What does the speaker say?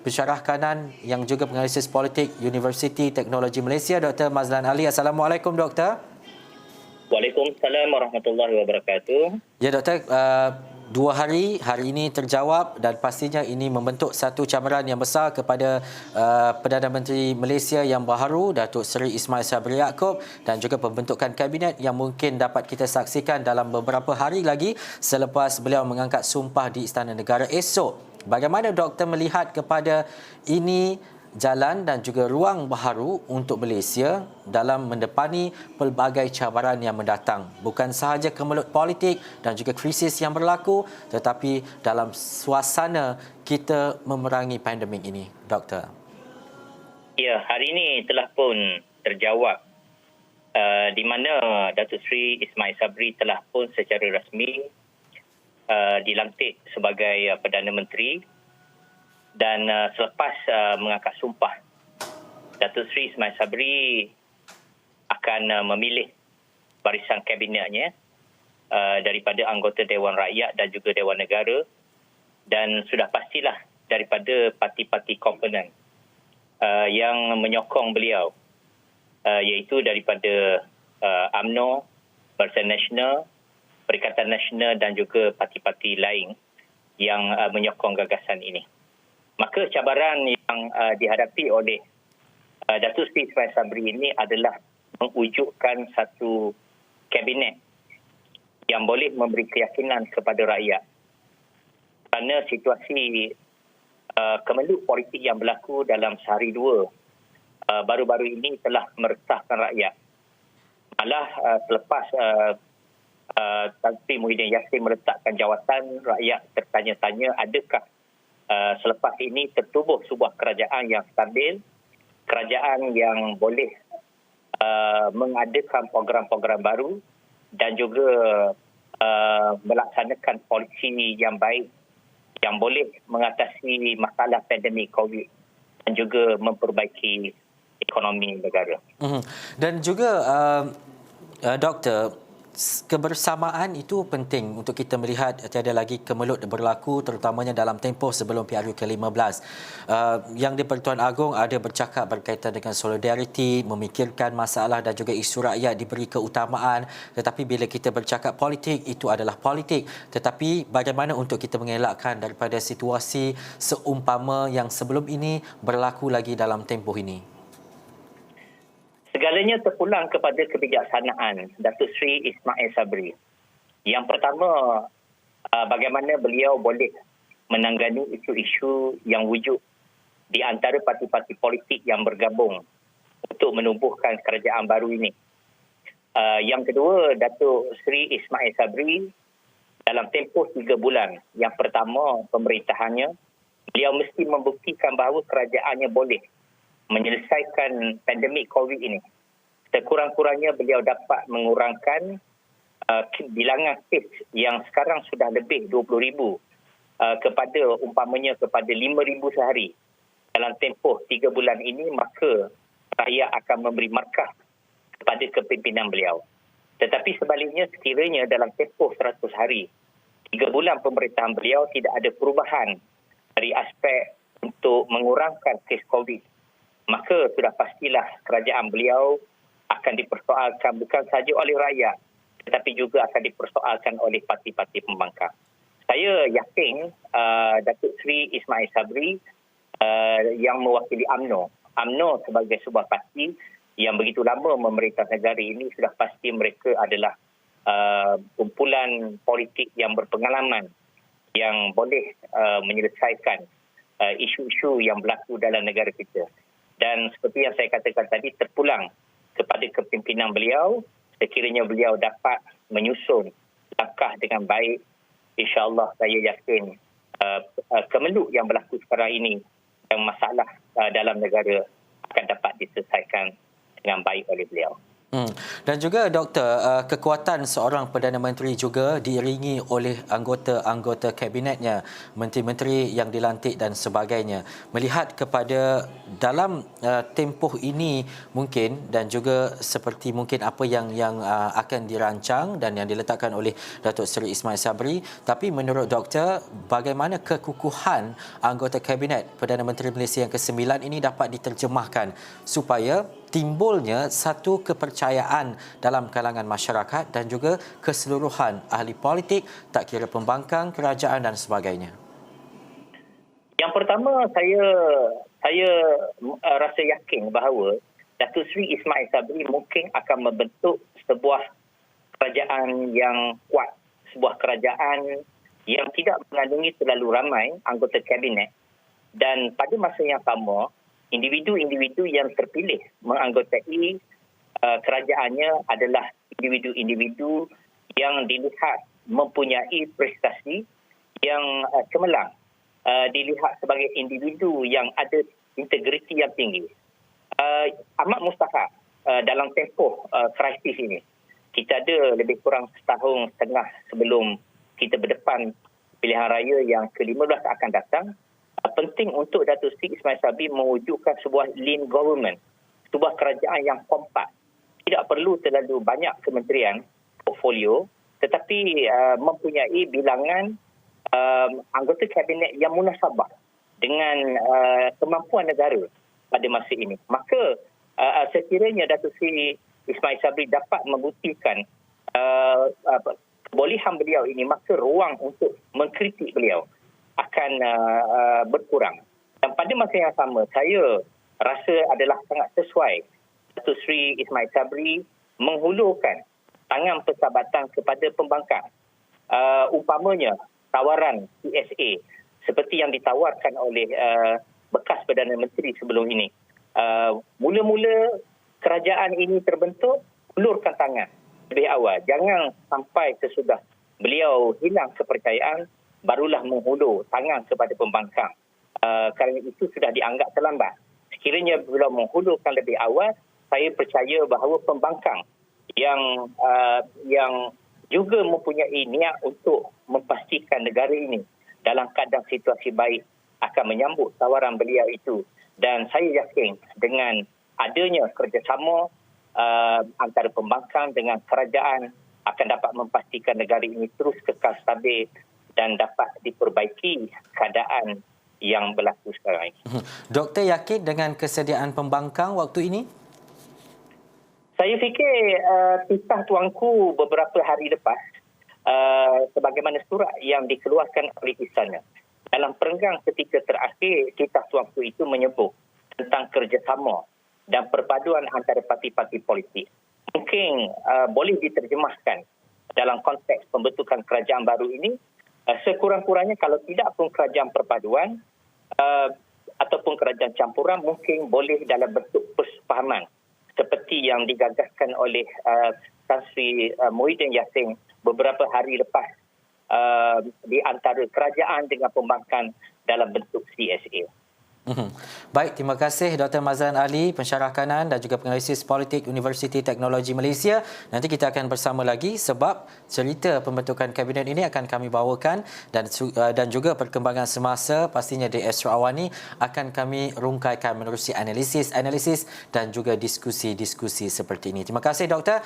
pensyarah kanan yang juga penganalisis politik Universiti Teknologi Malaysia, Dr. Mazlan Ali. Assalamualaikum, Doktor. Waalaikumsalam warahmatullahi wabarakatuh. Ya, Doktor, 2 hari ini terjawab dan pastinya ini membentuk satu cabaran yang besar kepada Perdana Menteri Malaysia yang baharu, Datuk Seri Ismail Sabri Yaakob, dan juga pembentukan kabinet yang mungkin dapat kita saksikan dalam beberapa hari lagi selepas beliau mengangkat sumpah di Istana Negara esok. Bagaimana Doktor melihat kepada ini jalan dan juga ruang baharu untuk Malaysia dalam mendepani pelbagai cabaran yang mendatang? Bukan sahaja kemelut politik dan juga krisis yang berlaku, tetapi dalam suasana kita memerangi pandemik ini, Doktor. Ya, hari ini telah pun terjawab di mana Datuk Seri Ismail Sabri telah pun secara rasmi dilantik sebagai Perdana Menteri. Dan selepas mengangkat sumpah, Datuk Seri Ismail Sabri akan memilih barisan kabinetnya daripada anggota Dewan Rakyat dan juga Dewan Negara, dan sudah pastilah daripada parti-parti komponen yang menyokong beliau, iaitu daripada UMNO, Barisan Nasional, Perikatan Nasional dan juga parti-parti lain yang menyokong gagasan ini. Maka cabaran yang dihadapi oleh Datuk Seri Ismail Sabri ini adalah mewujudkan satu kabinet yang boleh memberi keyakinan kepada rakyat. Kerana situasi kemelut politik yang berlaku dalam sehari dua baru-baru ini telah meresahkan rakyat. Malah selepas Tan Sri Muhyiddin Yassin meletakkan jawatan, rakyat tertanya-tanya adakah selepas ini tertubuh sebuah kerajaan yang stabil, kerajaan yang boleh mengadakan program-program baru dan juga melaksanakan polisi yang baik yang boleh mengatasi masalah pandemik COVID dan juga memperbaiki ekonomi negara. Dan juga Doktor, kebersamaan itu penting untuk kita melihat tiada lagi kemelut berlaku, terutamanya dalam tempoh sebelum PRU ke-15. Yang di Pertuan Agong ada bercakap berkaitan dengan solidariti, memikirkan masalah dan juga isu rakyat diberi keutamaan. Tetapi bila kita bercakap politik, itu adalah politik. Tetapi bagaimana untuk kita mengelakkan daripada situasi seumpama yang sebelum ini berlaku lagi dalam tempoh ini? Segalanya terpulang kepada kebijaksanaan Datuk Seri Ismail Sabri. Yang pertama, bagaimana beliau boleh menangani isu-isu yang wujud di antara parti-parti politik yang bergabung untuk menubuhkan kerajaan baru ini. Yang kedua, Datuk Seri Ismail Sabri dalam tempoh 3 bulan, yang pertama pemerintahannya, beliau mesti membuktikan bahawa kerajaannya boleh menyelesaikan pandemik COVID ini. Sekurang-kurangnya beliau dapat mengurangkan bilangan kes yang sekarang sudah lebih 20,000 kepada 5,000 sehari. Dalam tempoh 3 bulan ini, maka rakyat akan memberi markah kepada kepimpinan beliau. Tetapi sebaliknya, sekiranya dalam tempoh 100 hari, 3 bulan pemerintahan beliau tidak ada perubahan dari aspek untuk mengurangkan kes COVID, maka sudah pastilah kerajaan beliau akan dipersoalkan bukan sahaja oleh rakyat, tetapi juga akan dipersoalkan oleh parti-parti pembangkang. Saya yakin Datuk Seri Ismail Sabri yang mewakili UMNO sebagai sebuah parti yang begitu lama memerintah negara ini, sudah pasti mereka adalah kumpulan politik yang berpengalaman yang boleh menyelesaikan isu-isu yang berlaku dalam negara kita. Dan seperti yang saya katakan tadi, terpulang kepada kepimpinan beliau. Sekiranya beliau dapat menyusun langkah dengan baik, insya-Allah saya yakin kemelut yang berlaku sekarang ini dan masalah dalam negara akan dapat diselesaikan dengan baik oleh beliau. Dan juga doktor, kekuatan seorang Perdana Menteri juga diiringi oleh anggota-anggota kabinetnya, menteri-menteri yang dilantik dan sebagainya. Melihat kepada dalam tempoh ini mungkin dan juga seperti mungkin apa yang akan dirancang dan yang diletakkan oleh Datuk Seri Ismail Sabri, tapi menurut doktor, bagaimana kekukuhan anggota kabinet Perdana Menteri Malaysia yang ke-9 ini dapat diterjemahkan supaya timbulnya satu kepercayaan dalam kalangan masyarakat dan juga keseluruhan ahli politik, tak kira pembangkang, kerajaan dan sebagainya? Yang pertama, saya rasa yakin bahawa Datuk Seri Ismail Sabri mungkin akan membentuk sebuah kerajaan yang kuat, sebuah kerajaan yang tidak mengandungi terlalu ramai anggota kabinet, dan pada masa yang sama individu-individu yang terpilih menganggotai kerajaannya adalah individu-individu yang dilihat mempunyai prestasi yang cemerlang, dilihat sebagai individu yang ada integriti yang tinggi. Amat mustahak dalam tempoh krisis ini. Kita ada lebih kurang setahun setengah sebelum kita berdepan pilihan raya yang ke-15 akan datang. Penting untuk Datuk Seri Ismail Sabri mewujudkan sebuah lean government, sebuah kerajaan yang kompak. Tidak perlu terlalu banyak kementerian, portfolio, tetapi mempunyai bilangan anggota kabinet yang munasabah dengan kemampuan negara pada masa ini. Maka sekiranya Datuk Seri Ismail Sabri dapat membuktikan kebolehan beliau ini, maka ruang untuk mengkritik beliau akan berkurang. Dan pada masa yang sama, saya rasa adalah sangat sesuai Datuk Seri Ismail Sabri menghulurkan tangan persahabatan kepada pembangkang. Umpamanya, tawaran CSA seperti yang ditawarkan oleh bekas Perdana Menteri sebelum ini. Mula-mula kerajaan ini terbentuk, hulurkan tangan lebih awal. Jangan sampai sesudah beliau hilang kepercayaan, barulah menghulur tangan kepada pembangkang. Kerana itu sudah dianggap terlambat. Sekiranya beliau menghulurkan lebih awal, saya percaya bahawa pembangkang yang juga mempunyai niat untuk memastikan negara ini dalam keadaan situasi baik akan menyambut tawaran beliau itu. Dan saya yakin dengan adanya kerjasama antara pembangkang dengan kerajaan akan dapat memastikan negara ini terus kekal stabil dan dapat diperbaiki keadaan yang berlaku sekarang ini. Doktor yakin dengan kesediaan pembangkang waktu ini? Saya fikir titah tuanku beberapa hari lepas, sebagaimana surat yang dikeluarkan oleh istana. Dalam perenggang ketika terakhir, titah tuanku itu menyebut tentang kerjasama dan perpaduan antara parti-parti politik. Mungkin boleh diterjemahkan dalam konteks pembentukan kerajaan baru ini, sekurang-kurangnya kalau tidak pun kerajaan perpaduan ataupun kerajaan campuran, mungkin boleh dalam bentuk persefahaman seperti yang digagaskan oleh Tan Sri Muhyiddin Yassin beberapa hari lepas di antara kerajaan dengan pembangkang dalam bentuk CSA. Baik, terima kasih Dr. Mazlan Ali, pensyarah kanan dan juga penganalisis politik Universiti Teknologi Malaysia. Nanti kita akan bersama lagi sebab cerita pembentukan kabinet ini akan kami bawakan dan juga perkembangan semasa pastinya di Astro Awani akan kami rungkaikan menerusi analisis dan juga diskusi-diskusi seperti ini. Terima kasih Doktor.